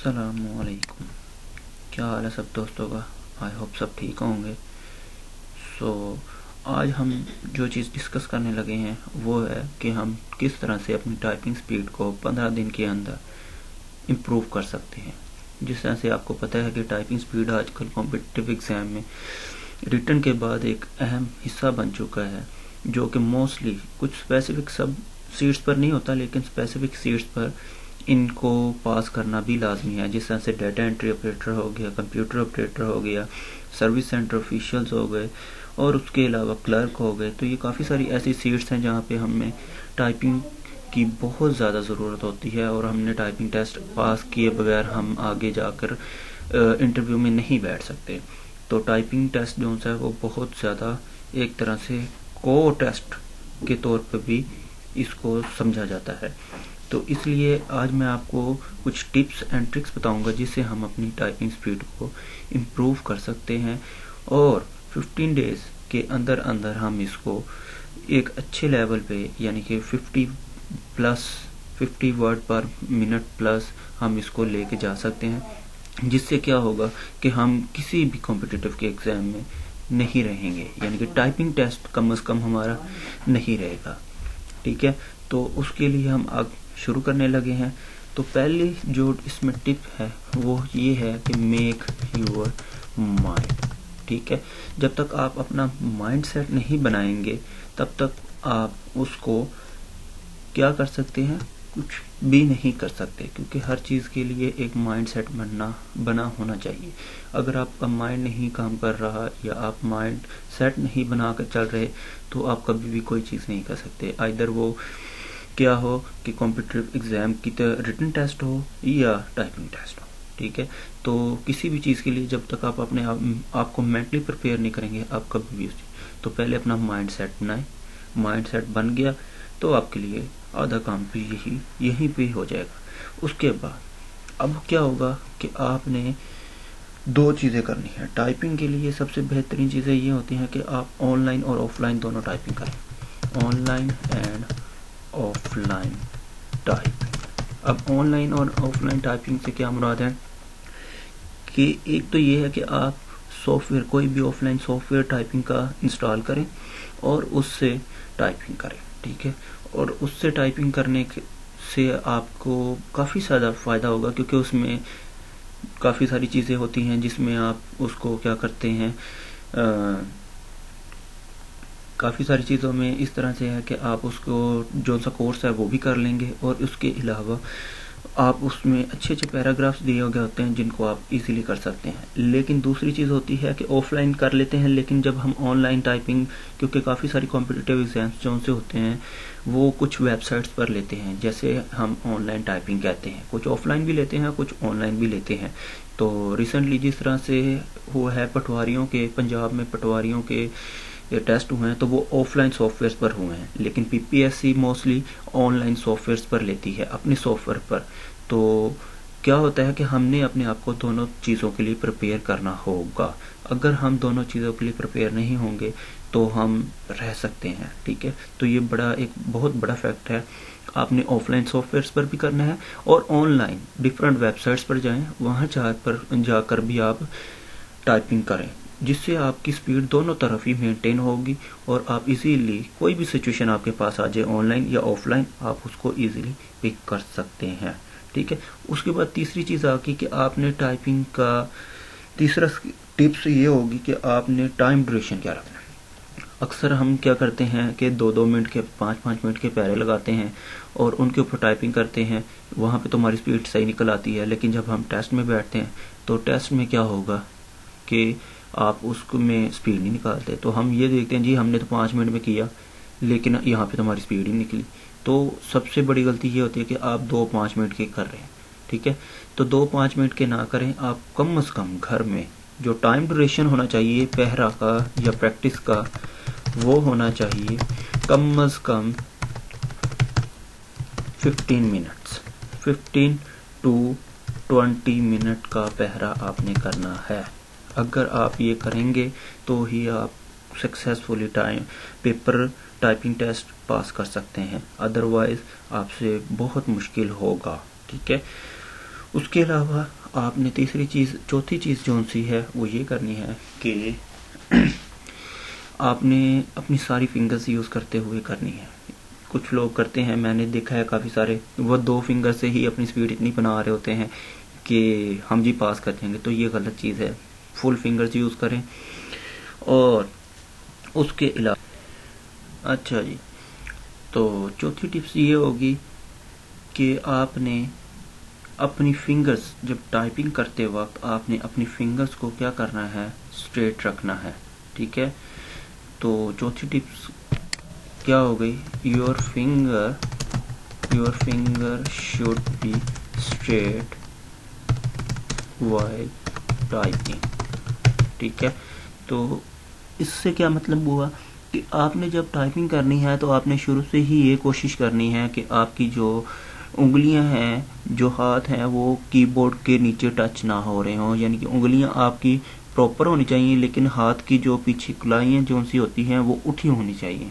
السلام علیکم، کیا حال ہے سب دوستوں کا؟ آئی ہوپ سب ٹھیک ہوں گے۔ آج ہم جو چیز ڈسکس کرنے لگے ہیں وہ ہے کہ ہم کس طرح سے اپنی ٹائپنگ سپیڈ کو 15 دن کے اندر امپروو کر سکتے ہیں۔ جس طرح سے آپ کو پتہ ہے کہ ٹائپنگ سپیڈ آج کل کمپٹیٹیو ایگزام میں ریٹن کے بعد ایک اہم حصہ بن چکا ہے، جو کہ موسٹلی کچھ اسپیسیفک سب سیٹس پر نہیں ہوتا، لیکن اسپیسیفک سیٹس پر ان کو پاس کرنا بھی لازمی ہے۔ جس طرح سے ڈیٹا انٹری آپریٹر ہو گیا، کمپیوٹر آپریٹر ہو گیا، سروس سینٹر آفیشیلز ہو گئے، اور اس کے علاوہ کلرک ہو گئے۔ تو یہ کافی ساری ایسی سیٹس ہیں جہاں پہ ہمیں ٹائپنگ کی بہت زیادہ ضرورت ہوتی ہے، اور ہم نے ٹائپنگ ٹیسٹ پاس کیے بغیر ہم آگے جا کر انٹرویو میں نہیں بیٹھ سکتے۔ تو ٹائپنگ ٹیسٹ جو ہے وہ بہت زیادہ ایک طرح سے کو ٹیسٹ کے طور پہ بھی اس کو سمجھا جاتا ہے۔ تو اس لیے آج میں آپ کو کچھ ٹپس اینڈ ٹرکس بتاؤں گا جس سے ہم اپنی ٹائپنگ سپیڈ کو امپروو کر سکتے ہیں، اور 15 ڈیز کے اندر اندر ہم اس کو ایک اچھے لیول پہ، یعنی کہ 50 ورڈ پر منٹ پلس ہم اس کو لے کے جا سکتے ہیں، جس سے کیا ہوگا کہ ہم کسی بھی کمپٹیٹیو کے ایگزام میں نہیں رہیں گے، یعنی کہ ٹائپنگ ٹیسٹ کم از کم ہمارا نہیں رہے گا۔ ٹھیک ہے، تو اس کے لیے ہم اب شروع کرنے لگے ہیں۔ تو پہلی جو اس میں ٹپ ہے وہ یہ ہے کہ میک یور مائنڈ۔ ٹھیک ہے، جب تک آپ اپنا مائنڈ سیٹ نہیں بنائیں گے تب تک آپ اس کو کیا کر سکتے ہیں، کچھ بھی نہیں کر سکتے، کیونکہ ہر چیز کے لیے ایک مائنڈ سیٹ بنا ہونا چاہیے۔ اگر آپ کا مائنڈ نہیں کام کر رہا یا آپ مائنڈ سیٹ نہیں بنا کر چل رہے تو آپ کبھی بھی کوئی چیز نہیں کر سکتے، ائدر وہ کیا ہو کہ کمپٹیٹیو ایگزام کی ریٹن ٹیسٹ ہو یا ٹائپنگ ٹیسٹ ہو۔ ٹھیک ہے، تو کسی بھی چیز کے لیے جب تک آپ اپنے آپ کو مینٹلی پریپیئر نہیں کریں گے آپ کبھی بھی تو پہلے اپنا مائنڈ سیٹ بنائیں۔ مائنڈ سیٹ بن گیا تو آپ کے لیے آدھا کام بھی یہیں پہ ہو جائے گا۔ اس کے بعد اب کیا ہوگا کہ آپ نے دو چیزیں کرنی ہیں ٹائپنگ کے لیے۔ سب سے بہترین چیزیں یہ ہوتی ہیں کہ آپ آن لائن اور آف لائن دونوں ٹائپنگ کریں، on line and of line typing. اب آن لائن اور آف لائن ٹائپنگ سے کیا مراد ہے کہ ایک تو یہ ہے کہ آپ سافٹ ویئر، کوئی بھی of line soft where typing کا انسٹال کریں اور اس سے ٹائپنگ کریں۔ ٹھیک ہے، اور اس سے ٹائپنگ کرنے سے آپ کو کافی زیادہ فائدہ ہوگا، کیونکہ اس میں کافی ساری چیزیں ہوتی ہیں جس میں آپ اس کو کیا کرتے ہیں، کافی ساری چیزوں میں اس طرح سے ہے کہ آپ اس کو جو سا کورس ہے وہ بھی کر لیں گے، اور اس کے علاوہ آپ اس میں اچھے اچھے پیراگرافز دیے گئے ہوتے ہیں جن کو آپ ایزیلی کر سکتے ہیں۔ لیکن دوسری چیز ہوتی ہے کہ آف لائن کر لیتے ہیں، لیکن جب ہم آن لائن ٹائپنگ، کیونکہ کافی ساری کمپٹیٹیو ایگزامس جو سے ہوتے ہیں وہ کچھ ویب سائٹس پر لیتے ہیں، جیسے ہم آن لائن ٹائپنگ کہتے ہیں، کچھ آف لائن بھی لیتے ہیں کچھ آن لائن بھی لیتے ہیں۔ تو ریسنٹلی جس طرح سے ہوا ہے پٹواریوں کے، پنجاب میں پٹواریوں کے ٹیسٹ ہوئے ہیں تو وہ آف لائن سافٹ ویئرس پر ہوئے ہیں، لیکن P P S C mostly online softwares پر لیتی ہے، اپنے سافٹ ویئر پر۔ تو کیا ہوتا ہے کہ ہم نے اپنے آپ کو دونوں چیزوں کے لیے پریپیئر کرنا ہوگا۔ اگر ہم دونوں چیزوں کے لیے پریپیئر نہیں ہوں گے تو ہم رہ سکتے ہیں۔ ٹھیک ہے، تو یہ ایک بہت بڑا فیکٹ ہے۔ آپ نے آف لائن سافٹ ویئرس پر بھی کرنا ہے، اور online different websites پر جائیں، وہاں جا کر بھی آپ ٹائپنگ کریں، جس سے آپ کی سپیڈ دونوں طرف ہی مینٹین ہوگی، اور آپ ایزیلی کوئی بھی سچویشن آپ کے پاس آ جائے آن لائن یا آف لائن، آپ اس کو ایزیلی پک کر سکتے ہیں۔ ٹھیک ہے، اس کے بعد تیسری چیز آ گئی کہ آپ نے ٹائپنگ کا تیسرا ٹپس یہ ہوگی کہ آپ نے ٹائم ڈیوریشن کیا رکھنا ہے۔ اکثر ہم کیا کرتے ہیں کہ 2 منٹ کے 5 منٹ کے پیرے لگاتے ہیں اور ان کے اوپر ٹائپنگ کرتے ہیں، وہاں پہ تو ہماری سپیڈ صحیح نکل آتی ہے، لیکن جب ہم ٹیسٹ میں بیٹھتے ہیں تو ٹیسٹ میں کیا ہوگا کہ آپ اس میں سپیڈ نہیں نکالتے۔ تو ہم یہ دیکھتے ہیں جی ہم نے تو 5 منٹ میں کیا، لیکن یہاں پہ تو ہماری سپیڈ ہی نکلی۔ تو سب سے بڑی غلطی یہ ہوتی ہے کہ آپ 2-5 منٹ کے کر رہے ہیں۔ ٹھیک ہے، تو 2-5 منٹ کے نہ کریں، آپ کم از کم گھر میں جو ٹائم ڈیوریشن ہونا چاہیے پہرا کا یا پریکٹس کا، وہ ہونا چاہیے کم از کم 15 منٹس، 15 to 20 منٹ کا پہرا آپ نے کرنا ہے۔ اگر آپ یہ کریں گے تو ہی آپ successfully paper typing test pass کر سکتے ہیں، ادروائز آپ سے بہت مشکل ہوگا۔ ٹھیک ہے، اس کے علاوہ آپ نے چوتھی چیز جو سی ہے وہ یہ کرنی ہے کہ آپ نے اپنی ساری فنگرز یوز کرتے ہوئے کرنی ہے. کچھ لوگ کرتے ہیں، میں نے دیکھا ہے کافی سارے، وہ 2 فنگر سے ہی اپنی سپیڈ اتنی بنا رہے ہوتے ہیں کہ ہم جی پاس کر جائیں گے، تو یہ غلط چیز ہے. فل فنگرز یوز کریں. اور اس کے علاوہ اچھا جی، تو چوتھی ٹپس یہ ہوگی کہ آپ نے اپنی فنگرز جب ٹائپنگ کرتے وقت آپ نے اپنی فنگرز کو کیا کرنا ہے، اسٹریٹ رکھنا ہے. ٹھیک ہے، تو چوتھی ٹپس کیا ہو گئی، your finger should be straight while typing. ٹھیک ہے، تو اس سے کیا مطلب ہوا کہ آپ نے جب ٹائپنگ کرنی ہے تو آپ نے شروع سے ہی یہ کوشش کرنی ہے کہ آپ کی جو انگلیاں ہیں، جو ہاتھ ہیں، وہ کی بورڈ کے نیچے ٹچ نہ ہو رہے ہوں. یعنی کہ انگلیاں آپ کی پراپر ہونی چاہیے، لیکن ہاتھ کی جو پیچھے کلائیاں جو سی ہوتی ہیں وہ اٹھی ہونی چاہیے،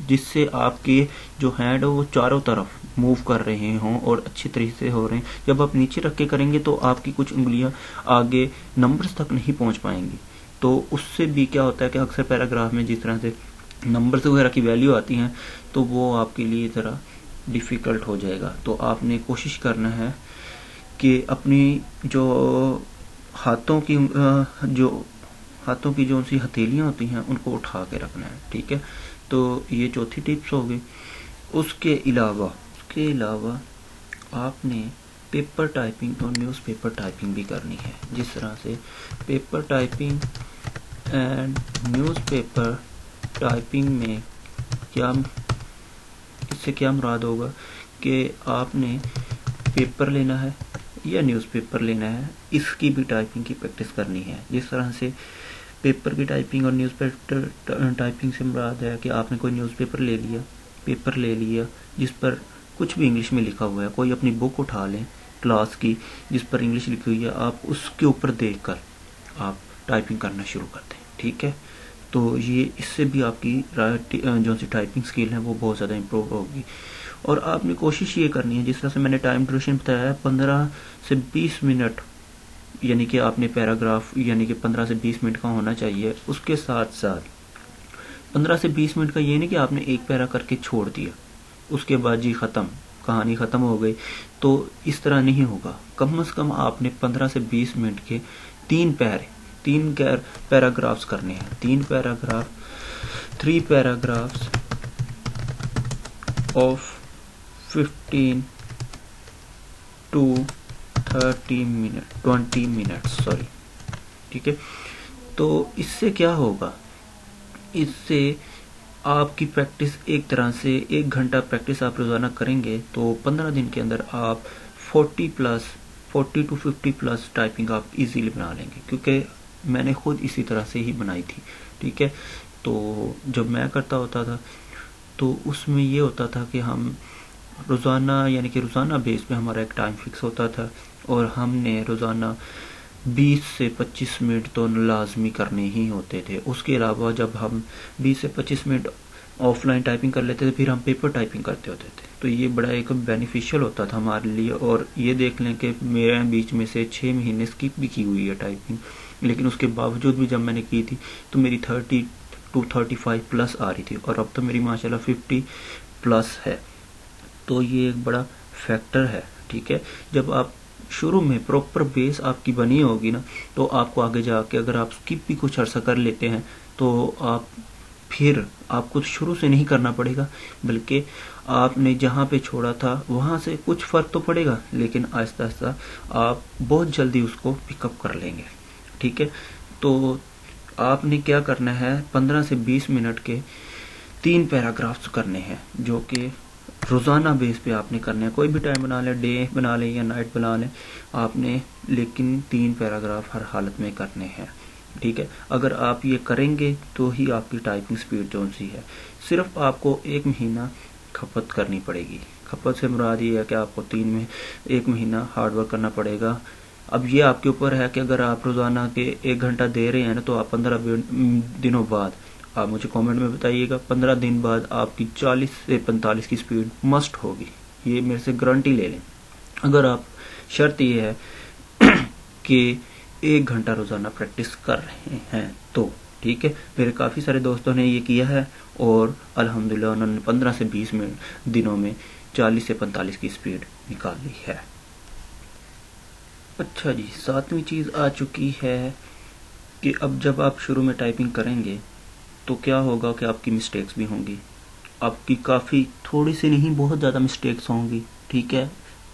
جس سے آپ کے جو ہینڈ وہ چاروں طرف موو کر رہے ہوں اور اچھی طریقے سے ہو رہے ہیں. جب آپ نیچے رکھ کے کریں گے تو آپ کی کچھ انگلیاں آگے نمبرز تک نہیں پہنچ پائیں گی. تو اس سے بھی کیا ہوتا ہے کہ اکثر پیراگراف میں جس طرح سے نمبرز وغیرہ کی ویلیو آتی ہیں تو وہ آپ کے لیے ذرا ڈیفیکلٹ ہو جائے گا. تو آپ نے کوشش کرنا ہے کہ اپنی جو ہاتھوں کی جو سی ہتھیلیاں ہوتی ہیں ان کو اٹھا کے رکھنا ہے. ٹھیک ہے، تو یہ چوتھی ٹپس ہو گئی. اس کے علاوہ آپ نے پیپر ٹائپنگ اور نیوز پیپر ٹائپنگ بھی کرنی ہے. جس طرح سے paper typing and news paper typing میں اس سے کیا مراد ہوگا کہ آپ نے پیپر لینا ہے یا نیوز پیپر لینا ہے، اس کی بھی ٹائپنگ کی پریکٹس کرنی ہے. جس طرح سے پیپر کی ٹائپنگ اور نیوز پیپر ٹائپنگ سے مراد ہے کہ آپ نے کوئی نیوز پیپر لے لیا جس پر کچھ بھی انگلش میں لکھا ہوا ہے. کوئی اپنی بک اٹھا لیں کلاس کی جس پر انگلش لکھی ہوئی ہے، آپ اس کے اوپر دیکھ کر آپ ٹائپنگ کرنا شروع کر دیں. ٹھیک ہے، تو یہ اس سے بھی آپ کی جو سی ٹائپنگ سکل ہے وہ بہت زیادہ امپروو ہوگی. اور آپ نے کوشش یہ کرنی ہے، جس طرح سے میں نے ٹائم ڈیوریشن بتایا ہے 15 سے 20 منٹ، یعنی کہ آپ نے پیراگراف یعنی کہ 15 سے 20 منٹ کا ہونا چاہیے. اس کے ساتھ 15 سے 20 منٹ کا یہ نہیں کہ آپ نے ایک پیرا کر کے چھوڑ دیا اس کے بعد جی کہانی ختم ہو گئی، تو اس طرح نہیں ہوگا. کم از کم آپ نے 15 سے 20 منٹ کے 3 پیراگرافز کرنے ہیں. 3 پیراگرافز آف 15 to 20 منٹ ٹھیک ہے، تو اس سے کیا ہوگا، اس سے آپ کی پریکٹس ایک طرح سے 1 گھنٹہ پریکٹس آپ روزانہ کریں گے تو 15 دن کے اندر آپ 40 to 50 پلس ٹائپنگ آپ ایزیلی بنا لیں گے. کیونکہ میں نے خود اسی طرح سے ہی بنائی تھی. ٹھیک ہے، تو جب میں کرتا ہوتا تھا تو اس میں یہ ہوتا تھا کہ ہم روزانہ بیس پہ ہمارا ایک ٹائم فکس ہوتا تھا اور ہم نے روزانہ 20 سے 25 منٹ تو لازمی کرنے ہی ہوتے تھے. اس کے علاوہ جب ہم 20 سے 25 منٹ آف لائن ٹائپنگ کر لیتے تھے پھر ہم پیپر ٹائپنگ کرتے ہوتے تھے. تو یہ بڑا ایک بینیفیشیل ہوتا تھا ہمارے لیے. اور یہ دیکھ لیں کہ میرے بیچ میں سے 6 مہینے اسکپ بھی کی ہوئی ہے ٹائپنگ، لیکن اس کے باوجود بھی جب میں نے کی تھی تو میری 30 to 35 پلس آ رہی تھی، اور اب تو میری ماشاءاللہ 50 پلس ہے. تو یہ ایک بڑا فیکٹر ہے. ٹھیک ہے، جب آپ شروع میں پراپر بیس آپ کی بنی ہوگی نا تو آپ کو آگے جا کے اگر آپ اسکپ بھی کچھ عرصہ کر لیتے ہیں تو آپ کو شروع سے نہیں کرنا پڑے گا، بلکہ آپ نے جہاں پہ چھوڑا تھا وہاں سے کچھ فرق تو پڑے گا، لیکن آہستہ آہستہ آپ بہت جلدی اس کو پک اپ کر لیں گے. ٹھیک ہے، تو آپ نے کیا کرنا ہے، 15 سے 20 منٹ کے 3 پیراگرافز کرنے ہیں جو کہ روزانہ بیس پہ آپ نے کرنے ہیں. کوئی بھی ٹائم بنا لیں، ڈے بنا لیں یا نائٹ بنا لیں آپ نے، لیکن 3 پیراگراف ہر حالت میں کرنے ہیں. ٹھیک ہے، اگر آپ یہ کریں گے تو ہی آپ کی ٹائپنگ سپیڈ جو سی ہے، صرف آپ کو 1 مہینہ کھپت کرنی پڑے گی. کھپت سے مراد یہ ہے کہ آپ کو 1 مہینہ ہارڈ ورک کرنا پڑے گا. اب یہ آپ کے اوپر ہے کہ اگر آپ روزانہ کے 1 گھنٹہ دے رہے ہیں نا تو آپ 15 دنوں بعد آپ مجھے کامنٹ میں بتائیے گا، 15 دن بعد آپ کی 40 سے 45 کی سپیڈ مسٹ ہوگی. یہ میرے سے گارنٹی لے لیں. اگر آپ شرط یہ ہے کہ 1 گھنٹہ روزانہ پریکٹس کر رہے ہیں تو ٹھیک ہے. میرے کافی سارے دوستوں نے یہ کیا ہے اور الحمدللہ انہوں نے 15 سے 20 منٹ دنوں میں 40 سے 45 کی سپیڈ نکال لی ہے. اچھا جی، 7ویں چیز آ چکی ہے کہ اب جب آپ شروع میں ٹائپنگ کریں گے تو کیا ہوگا کہ آپ کی مسٹیکس بھی ہوں گی. آپ کی کافی تھوڑی سی نہیں، بہت زیادہ مسٹیکس ہوں گی. ٹھیک ہے،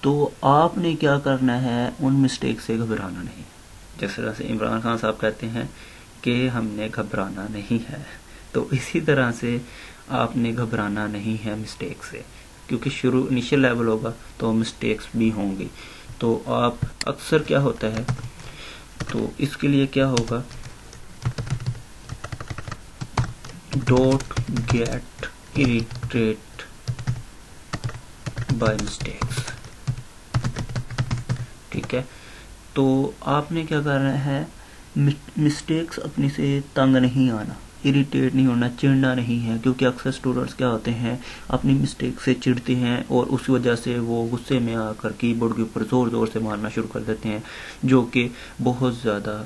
تو آپ نے کیا کرنا ہے، ان مسٹیک سے گھبرانا نہیں. جس طرح سے عمران خان صاحب کہتے ہیں کہ ہم نے گھبرانا نہیں ہے، تو اسی طرح سے آپ نے گھبرانا نہیں ہے مسٹیک سے، کیونکہ شروع انیشیل لیول ہوگا تو مسٹیکس بھی ہوں گی. تو آپ اکثر کیا ہوتا ہے، تو اس کے لیے کیا ہوگا، don't get irritate by mistakes. ٹھیک ہے، تو آپ نے کیا کرنا ہے، مسٹیکس اپنی سے تنگ نہیں آنا، اریٹیٹ نہیں ہونا، چڑنا نہیں ہے. کیونکہ اکثر اسٹوڈنٹس کیا ہوتے ہیں، اپنی مسٹیک سے چڑھتے ہیں اور اس وجہ سے وہ غصے میں آ کر کی بورڈ کے اوپر زور زور سے مارنا شروع کر دیتے ہیں، جو کہ بہت زیادہ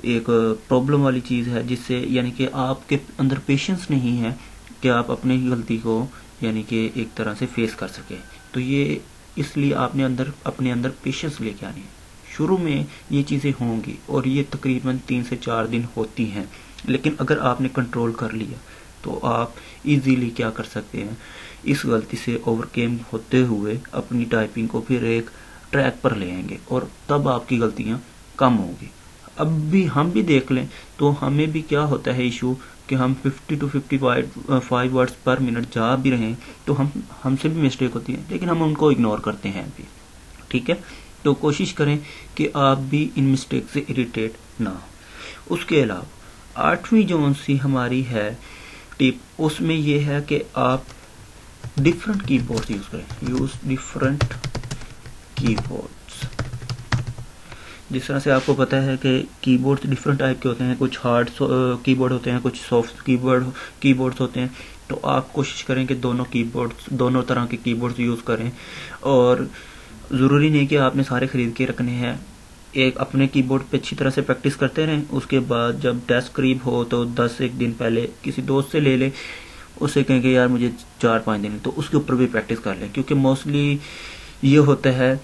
ایک پرابلم والی چیز ہے، جس سے یعنی کہ آپ کے اندر پیشنس نہیں ہے کہ آپ اپنی غلطی کو یعنی کہ ایک طرح سے فیس کر سکیں. تو یہ اس لیے آپ نے اپنے اندر پیشنس لے کے آنی ہے. شروع میں یہ چیزیں ہوں گی اور یہ تقریباً 3 سے 4 دن ہوتی ہیں، لیکن اگر آپ نے کنٹرول کر لیا تو آپ ایزیلی کیا کر سکتے ہیں، اس غلطی سے اوورکیم ہوتے ہوئے اپنی ٹائپنگ کو پھر ایک ٹریک پر لے آئیں گے اور تب آپ کی غلطیاں کم ہوں گی. اب بھی ہم بھی دیکھ لیں تو ہمیں بھی کیا ہوتا ہے ایشو کہ ہم 50 to 55 ورڈز پر منٹ جا بھی رہے ہیں تو ہم سے بھی مسٹیک ہوتی ہے، لیکن ہم ان کو اگنور کرتے ہیں بھی. ٹھیک ہے، تو کوشش کریں کہ آپ بھی ان مسٹیک سے اریٹیٹ نہ ہو. اس کے علاوہ 8ویں جون سی ہماری ہے ٹپ، اس میں یہ ہے کہ آپ ڈفرنٹ کی بورڈ یوز کریں. یوز ڈفرنٹ کی بورڈز. جس طرح سے آپ کو پتا ہے کہ کی بورڈ ڈفرنٹ ٹائپ کے ہوتے ہیں، کچھ ہارڈ کی بورڈ ہوتے ہیں، کچھ سافٹ کی بورڈز ہوتے ہیں. تو آپ کوشش کریں کہ دونوں طرح کے کی بورڈز یوز کریں. اور ضروری نہیں کہ آپ نے سارے خرید کے رکھنے ہیں. ایک اپنے کی بورڈ پہ اچھی طرح سے پریکٹس کرتے رہیں، اس کے بعد جب ٹیسٹ قریب ہو تو 10 دن پہلے کسی دوست سے لے لیں، اسے کہیں کہ یار مجھے 4-5 دن، تو اس کے اوپر بھی پریکٹس کر لیں. کیونکہ موسٹلی یہ ہوتا ہے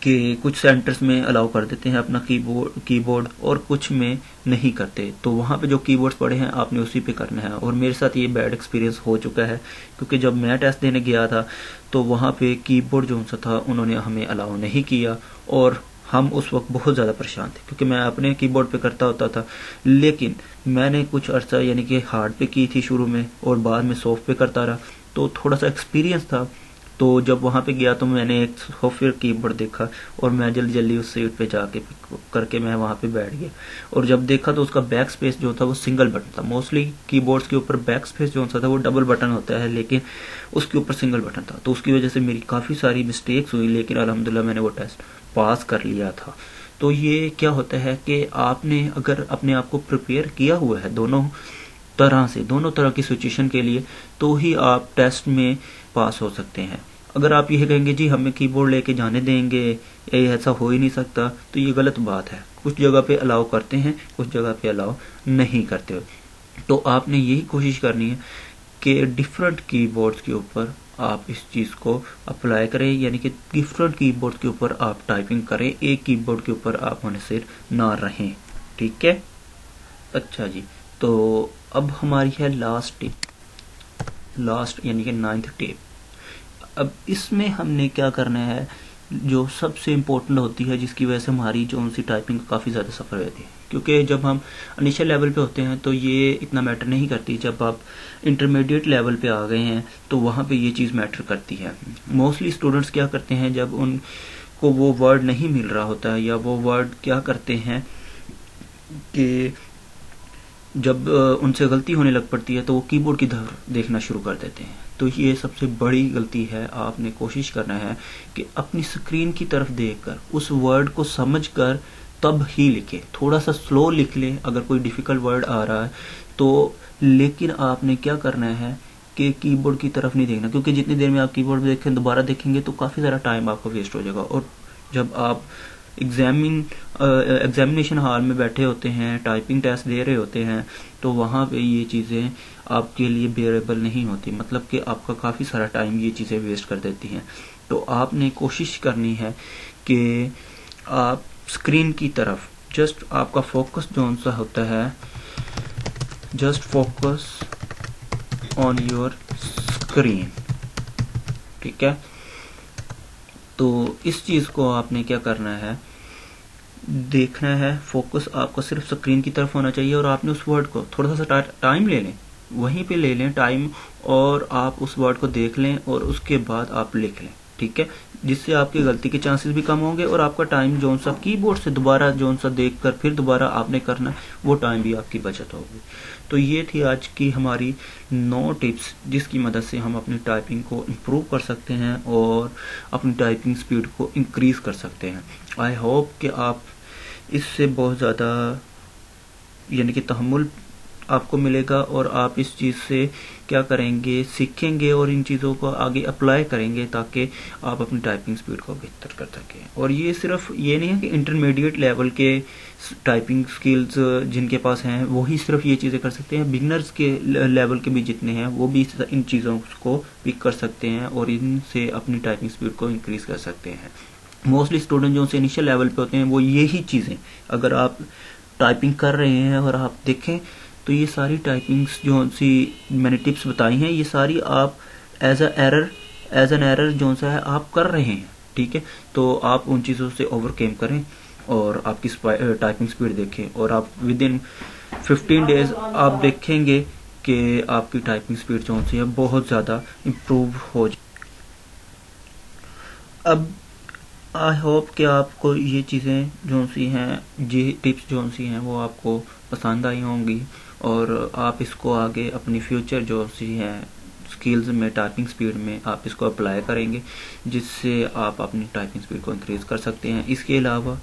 کہ کچھ سینٹرز میں الاؤ کر دیتے ہیں اپنا کی بورڈ اور کچھ میں نہیں کرتے، تو وہاں پہ جو کی بورڈز پڑے ہیں آپ نے اسی پہ کرنا ہے. اور میرے ساتھ یہ بیڈ ایکسپیرینس ہو چکا ہے، کیونکہ جب میں ٹیسٹ دینے گیا تھا تو وہاں پہ کی بورڈ جو سا تھا انہوں نے ہمیں الاؤ نہیں کیا اور ہم اس وقت بہت زیادہ پریشان تھے، کیونکہ میں اپنے کی بورڈ پہ کرتا ہوتا تھا. لیکن میں نے کچھ عرصہ یعنی کہ ہارڈ پہ کی تھی شروع میں اور بعد میں سافٹ پہ کرتا رہا، تو تھوڑا سا ایکسپیرینس تھا. تو جب وہاں پہ گیا تو میں نے ایک سافٹ ویئر کی بورڈ دیکھا اور میں جلدی اس سیٹ پہ جا کے کر کے میں وہاں پہ بیٹھ گیا. اور جب دیکھا تو اس کا بیک سپیس جو تھا وہ سنگل بٹن تھا. موسٹلی کی بورڈز کے اوپر بیک سپیس جو تھا وہ ڈبل بٹن ہوتا ہے، لیکن اس کے اوپر سنگل بٹن تھا. تو اس کی وجہ سے میری کافی ساری مسٹیکس ہوئی، لیکن الحمدللہ میں نے وہ ٹیسٹ پاس کر لیا تھا. تو یہ کیا ہوتا ہے کہ آپ نے اگر اپنے آپ کو پریپیئر کیا ہوا ہے دونوں طرح کی سچویشن کے لیے، تو ہی آپ ٹیسٹ میں پاس ہو سکتے ہیں. اگر آپ یہ کہیں گے جی ہمیں کی بورڈ لے کے جانے دیں گے، ایسا ہو ہی نہیں سکتا، تو یہ غلط بات ہے. کچھ جگہ پہ الاؤ کرتے ہیں، کچھ جگہ پہ الاؤ نہیں کرتے. تو آپ نے یہی کوشش کرنی ہے کہ ڈفرنٹ کی بورڈز کے اوپر آپ اس چیز کو اپلائی کریں، یعنی کہ ڈفرنٹ کی بورڈ کے اوپر آپ ٹائپنگ کریں، ایک کی بورڈ کے اوپر آپ منحصر نہ رہیں. ٹھیک ہے، اچھا جی. تو اب ہماری ہے لاسٹ یعنی کہ 9th ٹپ. اب اس میں ہم نے کیا کرنا ہے، جو سب سے امپورٹنٹ ہوتی ہے، جس کی وجہ سے ہماری جو ان سی ٹائپنگ کافی زیادہ سفر ہوتی ہے. کیونکہ جب ہم انیشل لیول پہ ہوتے ہیں تو یہ اتنا میٹر نہیں کرتی، جب آپ انٹرمیڈیٹ لیول پہ آ گئے ہیں تو وہاں پہ یہ چیز میٹر کرتی ہے. موسٹلی اسٹوڈنٹس کیا کرتے ہیں، جب ان کو وہ ورڈ نہیں مل رہا ہوتا ہے، یا وہ ورڈ کیا کرتے ہیں کہ جب ان سے غلطی ہونے لگ پڑتی ہے تو وہ کی بورڈ کی طرف دیکھنا شروع کر دیتے ہیں. تو یہ سب سے بڑی غلطی ہے. آپ نے کوشش کرنا ہے کہ اپنی اسکرین کی طرف دیکھ کر اس ورڈ کو سمجھ کر تب ہی لکھیں. تھوڑا سا سلو لکھ لیں اگر کوئی ڈیفیکلٹ ورڈ آ رہا ہے تو، لیکن آپ نے کیا کرنا ہے کہ کی بورڈ کی طرف نہیں دیکھنا، کیونکہ جتنی دیر میں آپ کی بورڈ دیکھیں دوبارہ دیکھیں گے تو کافی سارا ٹائم آپ کا ویسٹ ہو جائے گا. اور جب آپ ایگزامینیشن ہال میں بیٹھے ہوتے ہیں، ٹائپنگ ٹیسٹ دے رہے ہوتے ہیں، تو وہاں پہ یہ چیزیں آپ کے لیے بیئریبل نہیں ہوتی، مطلب کہ آپ کا کافی سارا ٹائم یہ چیزیں ویسٹ کر دیتی ہیں. تو آپ نے کوشش کرنی ہے کہ آپ اسکرین کی طرف جسٹ آپ کا فوکس جو سا ہوتا ہے، just focus on your screen. ٹھیک ہے، تو اس چیز کو آپ نے کیا کرنا ہے، دیکھنا ہے. فوکس آپ کو صرف اسکرین کی طرف ہونا چاہیے، اور آپ نے اس ورڈ کو تھوڑا سا ٹائم لے لیں، وہیں پہ لے لیں ٹائم، اور آپ اس ورڈ کو دیکھ لیں اور اس کے بعد آپ لکھ لیں. ٹھیک ہے، جس سے آپ کی غلطی کے چانسز بھی کم ہوں گے، اور آپ کا ٹائم جون سا کی بورڈ سے دوبارہ جون سا دیکھ کر پھر دوبارہ آپ نے کرنا، وہ ٹائم بھی آپ کی بچت ہوگی. تو یہ تھی آج کی ہماری 9 ٹپس جس کی مدد سے ہم اپنی ٹائپنگ کو امپروو کر سکتے ہیں اور اپنی ٹائپنگ سپیڈ کو انکریز کر سکتے ہیں. آئی ہوپ کہ آپ اس سے بہت زیادہ یعنی کہ تحمل آپ کو ملے گا، اور آپ اس چیز سے کیا کریں گے، سیکھیں گے اور ان چیزوں کو آگے اپلائی کریں گے تاکہ آپ اپنی ٹائپنگ سپیڈ کو بہتر کر سکیں. اور یہ صرف یہ نہیں ہے کہ انٹرمیڈیٹ لیول کے ٹائپنگ سکلز جن کے پاس ہیں وہی صرف یہ چیزیں کر سکتے ہیں، بگنرز کے لیول کے بھی جتنے ہیں وہ بھی ان چیزوں کو پک کر سکتے ہیں اور ان سے اپنی ٹائپنگ سپیڈ کو انکریز کر سکتے ہیں. موسٹلی اسٹوڈنٹ جو سے انیشیل لیول پہ ہوتے ہیں وہ یہی چیزیں، اگر آپ ٹائپنگ کر رہے ہیں اور آپ دیکھیں تو یہ ساری ٹائپنگس جو سی میں نے ٹپس بتائی ہیں، یہ ساری آپ ایز این ایرر جو سا ہے آپ کر رہے ہیں. ٹھیک ہے، تو آپ ان چیزوں سے اوور کیم کریں اور آپ کی ٹائپنگ سپیڈ دیکھیں، اور آپ ود ان 15 days آپ دیکھیں گے کہ آپ کی ٹائپنگ سپیڈ جو سی ہے بہت زیادہ امپروو ہو جائے. اب آئی ہوپ کہ آپ کو یہ چیزیں جو سی ہیں، یہ ٹپس جو سی ہیں وہ آپ کو پسند آئی ہوں گی، اور آپ اس کو آگے اپنی فیوچر جو سی ہیں اسکلز میں، ٹائپنگ سپیڈ میں آپ اس کو اپلائی کریں گے، جس سے آپ اپنی ٹائپنگ سپیڈ کو انکریز کر سکتے ہیں. اس کے علاوہ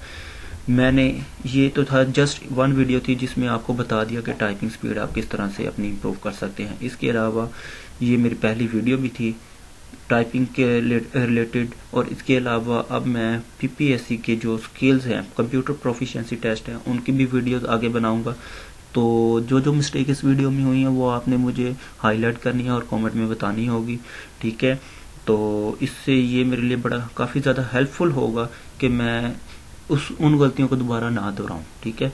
میں نے یہ تو تھا جسٹ 1 ویڈیو تھی جس میں آپ کو بتا دیا کہ ٹائپنگ سپیڈ آپ کس طرح سے اپنی امپروو کر سکتے ہیں. اس کے علاوہ یہ میری پہلی ویڈیو بھی تھی ٹائپنگ کے ریلیٹڈ، اور اس کے علاوہ اب میں PPSC کے جو سکلز ہیں، کمپیوٹر پروفیشنسی ٹیسٹ ہیں، ان کی بھی ویڈیوز آگے بناؤں گا. تو جو مسٹیک اس ویڈیو میں ہوئی ہیں وہ آپ نے مجھے ہائی لائٹ کرنی ہے اور کامنٹ میں بتانی ہوگی. ٹھیک ہے، تو اس سے یہ میرے لیے کافی زیادہ ہیلپ فل ہوگا کہ میں ان غلطیوں کو دوبارہ نہ دہراؤں. ٹھیک ہے،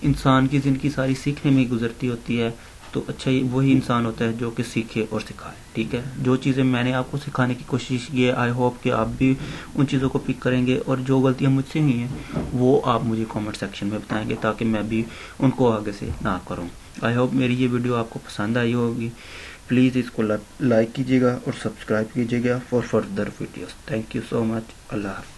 انسان کی زندگی ساری سیکھنے میں گزرتی ہوتی ہے، تو اچھا وہی انسان ہوتا ہے جو کہ سیکھے اور سکھائے. ٹھیک ہے، جو چیزیں میں نے آپ کو سکھانے کی کوشش کی ہے، آئی ہوپ کہ آپ بھی ان چیزوں کو پک کریں گے، اور جو غلطیاں مجھ سے ہوئی ہیں وہ آپ مجھے کامنٹ سیکشن میں بتائیں گے تاکہ میں بھی ان کو آگے سے نہ کروں. آئی ہوپ میری یہ ویڈیو آپ کو پسند آئی ہوگی. پلیز اس کو لائک کیجیے گا اور سبسکرائب کیجیے گا for further videos. Thank you so much. اللہ حافظ.